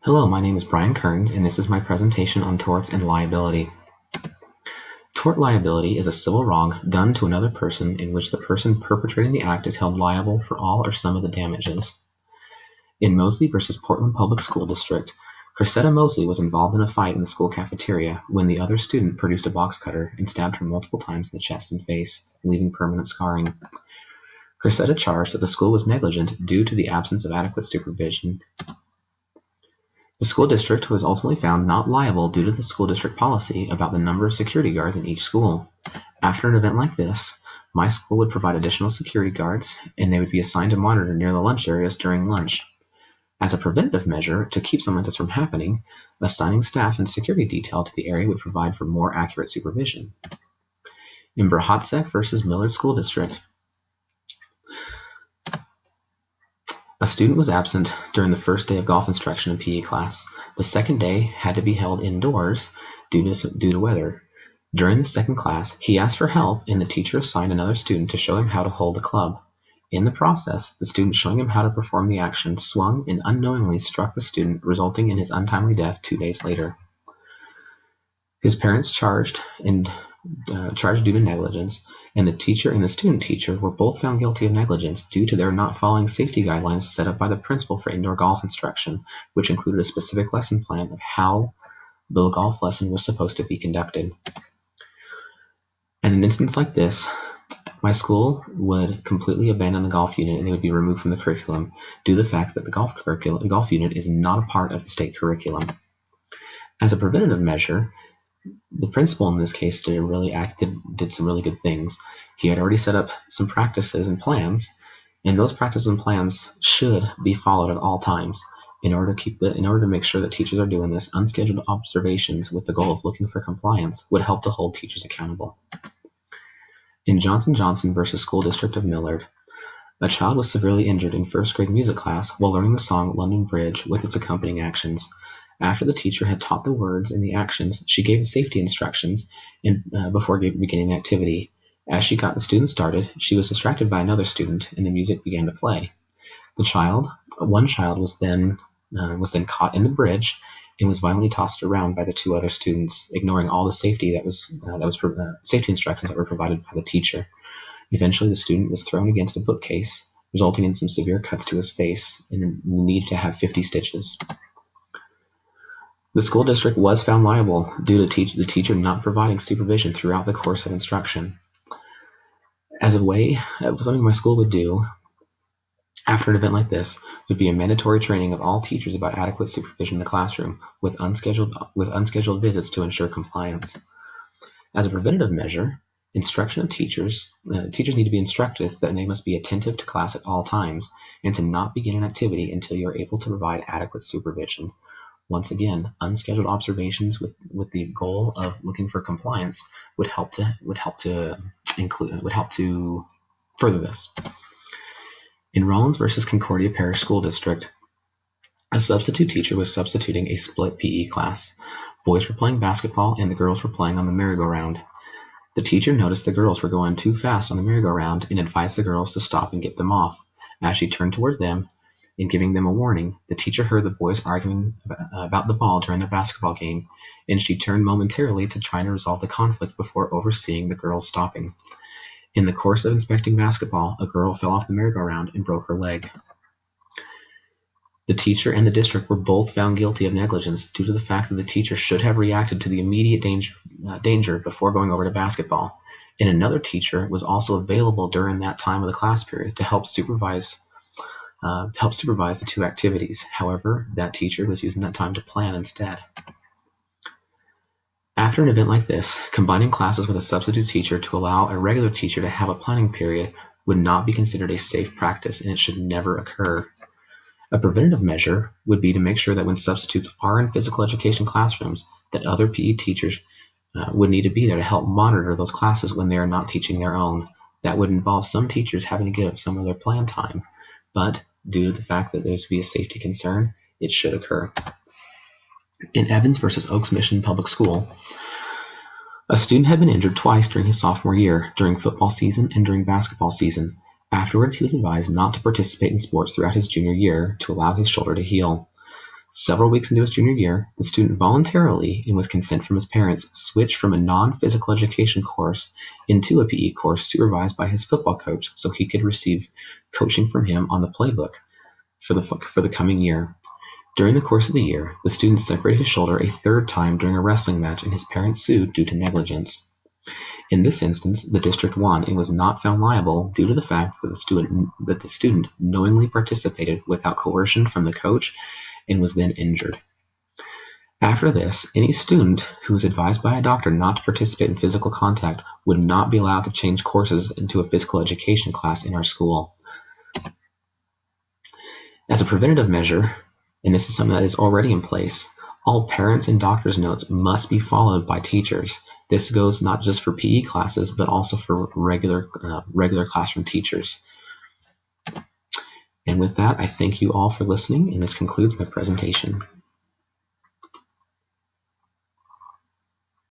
Hello, my name is Brian Kearns, and this is my presentation on torts and liability. Tort liability is a civil wrong done to another person in which the person perpetrating the act is held liable for all or some of the damages. In Mosley v. Portland Public School District, Cressida Mosley was involved in a fight in the school cafeteria when the other student produced a box cutter and stabbed her multiple times in the chest and face, leaving permanent scarring. Cressida charged that the school was negligent due to the absence of adequate supervision. The school district was ultimately found not liable due to the school district policy about the number of security guards in each school. After an event like this, my school would provide additional security guards, and they would be assigned to monitor near the lunch areas during lunch. As a preventative measure to keep something like this from happening, assigning staff and security detail to the area would provide for more accurate supervision. In Nimber v. Millard School District, a student was absent during the first day of golf instruction in PE class. The second day had to be held indoors due to weather. During the second class, he asked for help, and the teacher assigned another student to show him how to hold the club. In the process, the student showing him how to perform the action swung and unknowingly struck the student, resulting in his untimely death 2 days later. His parents charged due to negligence, and the teacher and the student teacher were both found guilty of negligence due to their not following safety guidelines set up by the principal for indoor golf instruction, which included a specific lesson plan of how the golf lesson was supposed to be conducted. In an instance like this, my school would completely abandon the golf unit and it would be removed from the curriculum due to the fact that the golf unit is not a part of the state curriculum. As a preventative measure, the principal in this case did some really good things. He had already set up some practices and plans, and those practices and plans should be followed at all times. In order to make sure that teachers are doing this, unscheduled observations with the goal of looking for compliance would help to hold teachers accountable. In Johnson v. School District of Millard, a child was severely injured in first grade music class while learning the song London Bridge with its accompanying actions. After the teacher had taught the words and the actions, she gave safety instructions before beginning the activity. As she got the student started, she was distracted by another student, and the music began to play. One child was then caught in the bridge and was violently tossed around by the two other students, ignoring all the safety safety instructions that were provided by the teacher. Eventually, the student was thrown against a bookcase, resulting in some severe cuts to his face and the need to have 50 stitches. The school district was found liable due to the teacher not providing supervision throughout the course of instruction. As a way, something my school would do after an event like this would be a mandatory training of all teachers about adequate supervision in the classroom with unscheduled visits to ensure compliance. As a preventative measure, instruction of teachers need to be instructed that they must be attentive to class at all times and to not begin an activity until you are able to provide adequate supervision. Once again, unscheduled observations with the goal of looking for compliance would help to further this. In Rollins v. Concordia Parish School District, a substitute teacher was substituting a split PE class. Boys were playing basketball and the girls were playing on the merry-go-round. The teacher noticed the girls were going too fast on the merry-go-round and advised the girls to stop and get them off. As she turned toward them, in giving them a warning, the teacher heard the boys arguing about the ball during their basketball game, and she turned momentarily to try to resolve the conflict before overseeing the girls stopping. In the course of inspecting basketball, a girl fell off the merry-go-round and broke her leg. The teacher and the district were both found guilty of negligence due to the fact that the teacher should have reacted to the immediate danger before going over to basketball, and another teacher was also available during that time of the class period to help supervise the two activities. However, that teacher was using that time to plan instead. After an event like this, combining classes with a substitute teacher to allow a regular teacher to have a planning period would not be considered a safe practice, and it should never occur. A preventative measure would be to make sure that when substitutes are in physical education classrooms, that other PE teachers would need to be there to help monitor those classes when they are not teaching their own. That would involve some teachers having to give up some of their planned time, but due to the fact that there to be a safety concern, it should occur. In Evans v. Oaks Mission Public School, a student had been injured twice during his sophomore year, during football season and during basketball season. Afterwards, he was advised not to participate in sports throughout his junior year to allow his shoulder to heal. Several weeks into his junior year, the student voluntarily, and with consent from his parents, switched from a non-physical education course into a PE course supervised by his football coach so he could receive coaching from him on the playbook for the coming year. During the course of the year, the student separated his shoulder a third time during a wrestling match, and his parents sued due to negligence. In this instance, the district won and was not found liable due to the fact that the student knowingly participated without coercion from the coach and was then injured. After this, any student who was advised by a doctor not to participate in physical contact would not be allowed to change courses into a physical education class in our school. As a preventative measure, and this is something that is already in place, all parents' and doctors' notes must be followed by teachers. This goes not just for PE classes, but also for regular classroom teachers. And with that, I thank you all for listening, and this concludes my presentation.